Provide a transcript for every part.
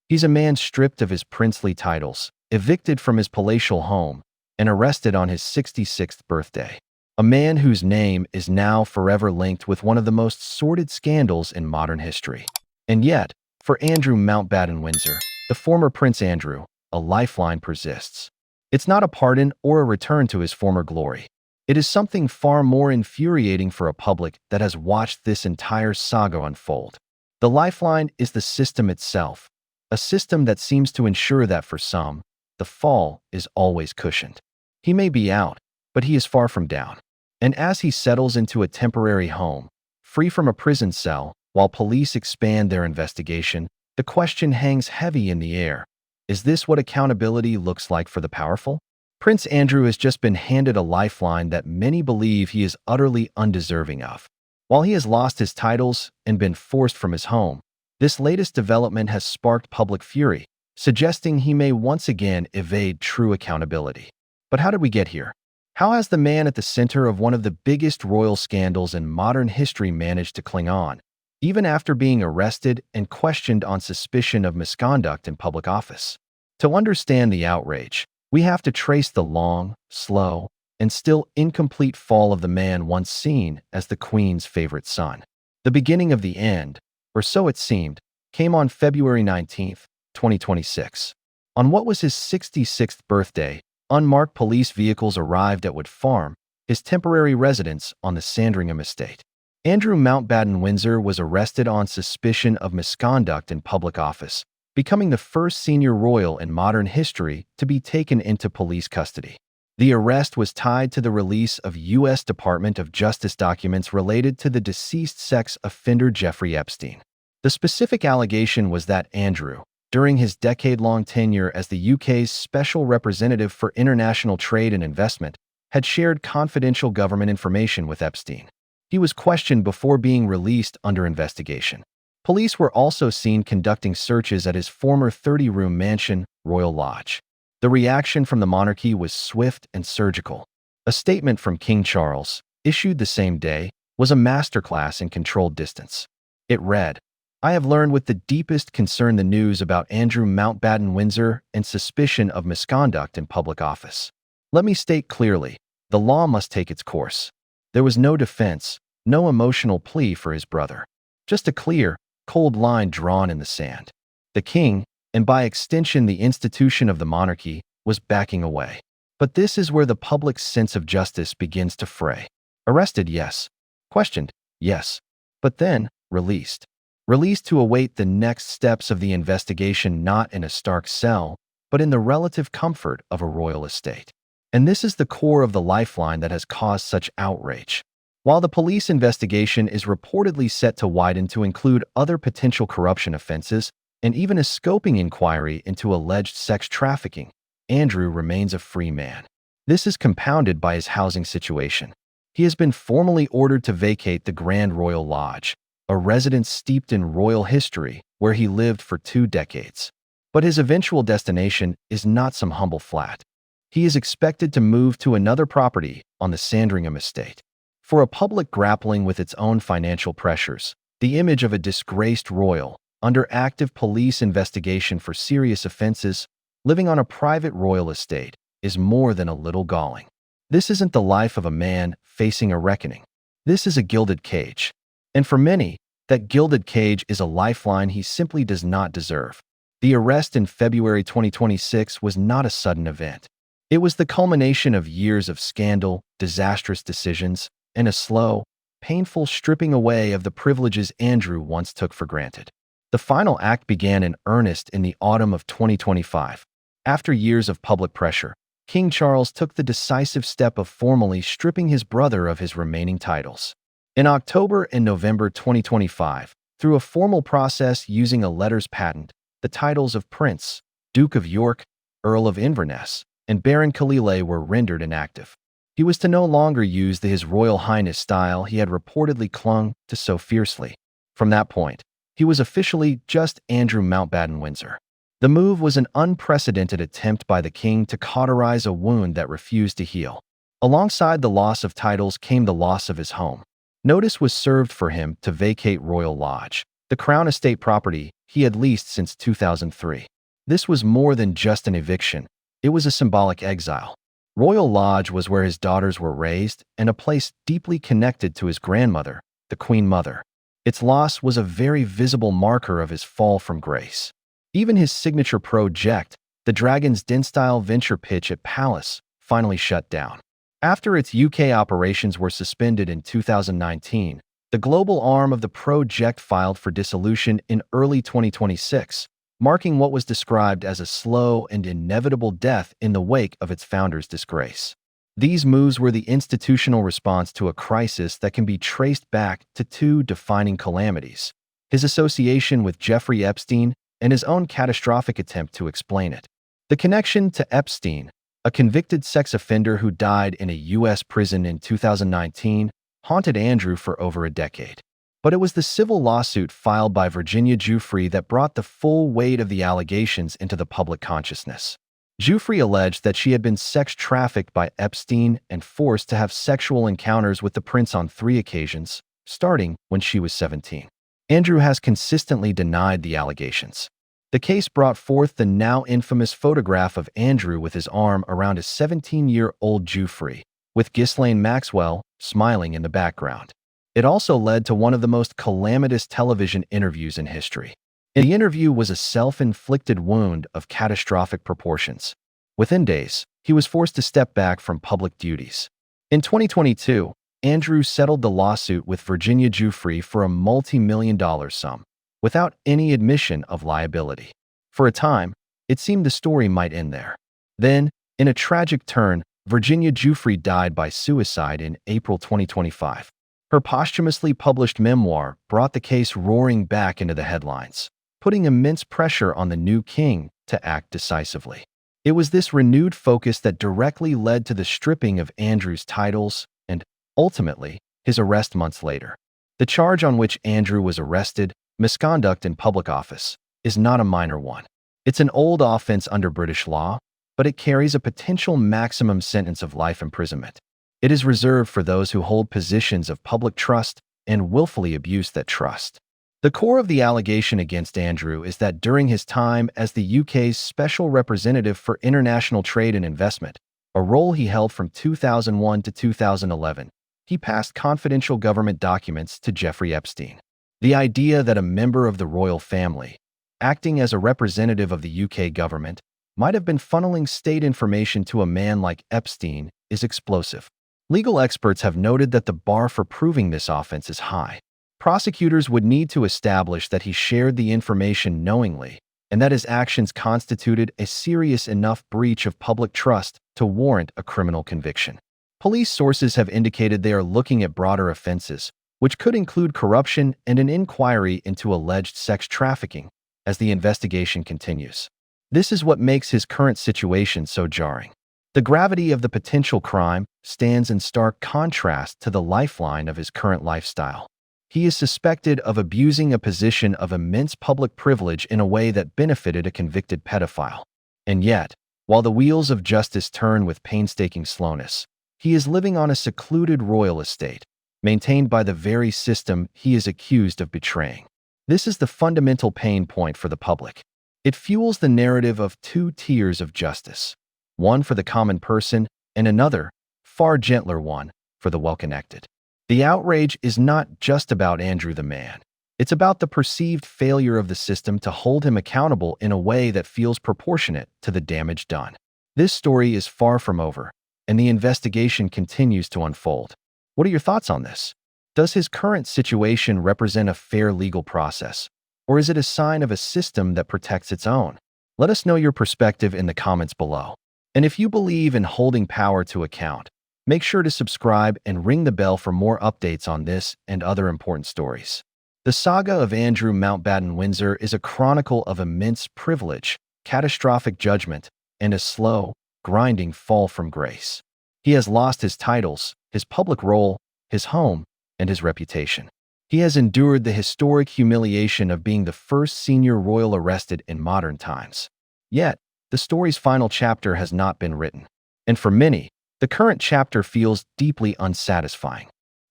He's a man stripped of his princely titles, evicted from his palatial home, and arrested on his 66th birthday. A man whose name is now forever linked with one of the most sordid scandals in modern history. And yet, for Andrew Mountbatten-Windsor, the former Prince Andrew, a lifeline persists. It's not a pardon or a return to his former glory. It is something far more infuriating for a public that has watched this entire saga unfold. The lifeline is the system itself, a system that seems to ensure that for some, the fall is always cushioned. He may be out, but he is far from down. And as he settles into a temporary home, free from a prison cell, while police expand their investigation, the question hangs heavy in the air. Is this what accountability looks like for the powerful? Prince Andrew has just been handed a lifeline that many believe he is utterly undeserving of. While he has lost his titles and been forced from his home, this latest development has sparked public fury, suggesting he may once again evade true accountability. But how did we get here? How has the man at the center of one of the biggest royal scandals in modern history managed to cling on, even after being arrested and questioned on suspicion of misconduct in public office? To understand the outrage, we have to trace the long, slow, and still incomplete fall of the man once seen as the Queen's favorite son. The beginning of the end, or so it seemed, came on February 19, 2026. On what was his 66th birthday, unmarked police vehicles arrived at Wood Farm, his temporary residence on the Sandringham estate. Andrew Mountbatten-Windsor was arrested on suspicion of misconduct in public office, becoming the first senior royal in modern history to be taken into police custody. The arrest was tied to the release of U.S. Department of Justice documents related to the deceased sex offender Jeffrey Epstein. The specific allegation was that Andrew, during his decade-long tenure as the UK's Special Representative for International Trade and Investment, had shared confidential government information with Epstein. He was questioned before being released under investigation. Police were also seen conducting searches at his former 30-room mansion, Royal Lodge. The reaction from the monarchy was swift and surgical. A statement from King Charles, issued the same day, was a masterclass in controlled distance. It read, "I have learned with the deepest concern the news about Andrew Mountbatten-Windsor and suspicion of misconduct in public office. Let me state clearly, the law must take its course. There was no defense, no emotional plea for his brother. Just a clear, cold line drawn in the sand. The king, and by extension the institution of the monarchy, was backing away. But this is where the public's sense of justice begins to fray. Arrested, yes. Questioned, yes. But then, released. Released to await the next steps of the investigation, not in a stark cell, but in the relative comfort of a royal estate. And this is the core of the lifeline that has caused such outrage. While the police investigation is reportedly set to widen to include other potential corruption offenses and even a scoping inquiry into alleged sex trafficking, Andrew remains a free man. This is compounded by his housing situation. He has been formally ordered to vacate the Grand Royal Lodge, a residence steeped in royal history where he lived for 2 decades. But his eventual destination is not some humble flat. He is expected to move to another property on the Sandringham estate. For a public grappling with its own financial pressures, the image of a disgraced royal, under active police investigation for serious offenses, living on a private royal estate, is more than a little galling. This isn't the life of a man facing a reckoning. This is a gilded cage. And for many, that gilded cage is a lifeline he simply does not deserve. The arrest in February 2026 was not a sudden event. It was the culmination of years of scandal, disastrous decisions, and a slow, painful stripping away of the privileges Andrew once took for granted. The final act began in earnest in the autumn of 2025. After years of public pressure, King Charles took the decisive step of formally stripping his brother of his remaining titles. In October and November 2025, through a formal process using a letters patent, the titles of Prince, Duke of York, Earl of Inverness, and Baron Kalile were rendered inactive. He was to no longer use the His Royal Highness style he had reportedly clung to so fiercely. From that point, he was officially just Andrew Mountbatten-Windsor. The move was an unprecedented attempt by the king to cauterize a wound that refused to heal. Alongside the loss of titles came the loss of his home. Notice was served for him to vacate Royal Lodge, the Crown estate property he had leased since 2003. This was more than just an eviction. It was a symbolic exile. Royal Lodge was where his daughters were raised and a place deeply connected to his grandmother, the Queen Mother. Its loss was a very visible marker of his fall from grace. Even his signature project, the Dragon's Den-style venture pitch at Palace, finally shut down. After its UK operations were suspended in 2019, the global arm of the project filed for dissolution in early 2026, marking what was described as a slow and inevitable death in the wake of its founder's disgrace. These moves were the institutional response to a crisis that can be traced back to two defining calamities: his association with Jeffrey Epstein and his own catastrophic attempt to explain it. The connection to Epstein, a convicted sex offender who died in a U.S. prison in 2019, haunted Andrew for over a decade. But it was the civil lawsuit filed by Virginia Giuffre that brought the full weight of the allegations into the public consciousness. Giuffre alleged that she had been sex trafficked by Epstein and forced to have sexual encounters with the prince on 3 occasions, starting when she was 17. Andrew has consistently denied the allegations. The case brought forth the now infamous photograph of Andrew with his arm around a 17-year-old Giuffre, with Ghislaine Maxwell smiling in the background. It also led to one of the most calamitous television interviews in history. The interview was a self-inflicted wound of catastrophic proportions. Within days, he was forced to step back from public duties. In 2022, Andrew settled the lawsuit with Virginia Giuffre for a multi-million-dollar sum, without any admission of liability. For a time, it seemed the story might end there. Then, in a tragic turn, Virginia Giuffre died by suicide in April 2025. Her posthumously published memoir brought the case roaring back into the headlines, putting immense pressure on the new king to act decisively. It was this renewed focus that directly led to the stripping of Andrew's titles and, ultimately, his arrest months later. The charge on which Andrew was arrested, misconduct in public office, is not a minor one. It's an old offense under British law, but it carries a potential maximum sentence of life imprisonment. It is reserved for those who hold positions of public trust and willfully abuse that trust. The core of the allegation against Andrew is that during his time as the UK's Special Representative for International Trade and Investment, a role he held from 2001 to 2011, he passed confidential government documents to Jeffrey Epstein. The idea that a member of the royal family, acting as a representative of the UK government, might have been funneling state information to a man like Epstein is explosive. Legal experts have noted that the bar for proving this offense is high. Prosecutors would need to establish that he shared the information knowingly and that his actions constituted a serious enough breach of public trust to warrant a criminal conviction. Police sources have indicated they are looking at broader offenses, which could include corruption and an inquiry into alleged sex trafficking, as the investigation continues. This is what makes his current situation so jarring. The gravity of the potential crime stands in stark contrast to the lifeline of his current lifestyle. He is suspected of abusing a position of immense public privilege in a way that benefited a convicted pedophile. And yet, while the wheels of justice turn with painstaking slowness, he is living on a secluded royal estate, maintained by the very system he is accused of betraying. This is the fundamental pain point for the public. It fuels the narrative of 2 tiers of justice, one for the common person and another, far gentler one, for the well-connected. The outrage is not just about Andrew the man. It's about the perceived failure of the system to hold him accountable in a way that feels proportionate to the damage done. This story is far from over, and the investigation continues to unfold. What are your thoughts on this? Does his current situation represent a fair legal process, or is it a sign of a system that protects its own? Let us know your perspective in the comments below. And if you believe in holding power to account, make sure to subscribe and ring the bell for more updates on this and other important stories. The saga of Andrew Mountbatten Windsor is a chronicle of immense privilege, catastrophic judgment, and a slow, grinding fall from grace. He has lost his titles, his public role, his home, and his reputation. He has endured the historic humiliation of being the first senior royal arrested in modern times. Yet, the story's final chapter has not been written. And for many, the current chapter feels deeply unsatisfying.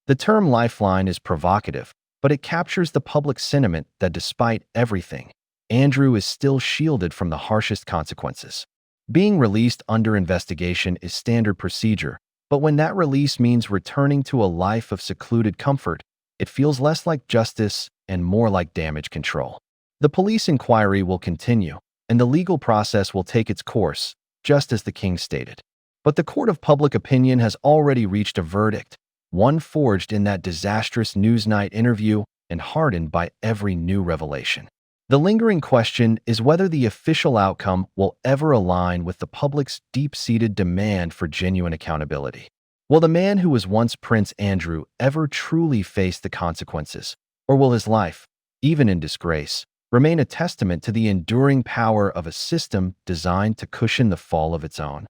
The term lifeline is provocative, but it captures the public sentiment that despite everything, Andrew is still shielded from the harshest consequences. Being released under investigation is standard procedure, but when that release means returning to a life of secluded comfort, it feels less like justice and more like damage control. The police inquiry will continue, and the legal process will take its course, just as the king stated. But the court of public opinion has already reached a verdict, one forged in that disastrous Newsnight interview and hardened by every new revelation. The lingering question is whether the official outcome will ever align with the public's deep-seated demand for genuine accountability. Will the man who was once Prince Andrew ever truly face the consequences, or will his life, even in disgrace, remain a testament to the enduring power of a system designed to cushion the fall of its own?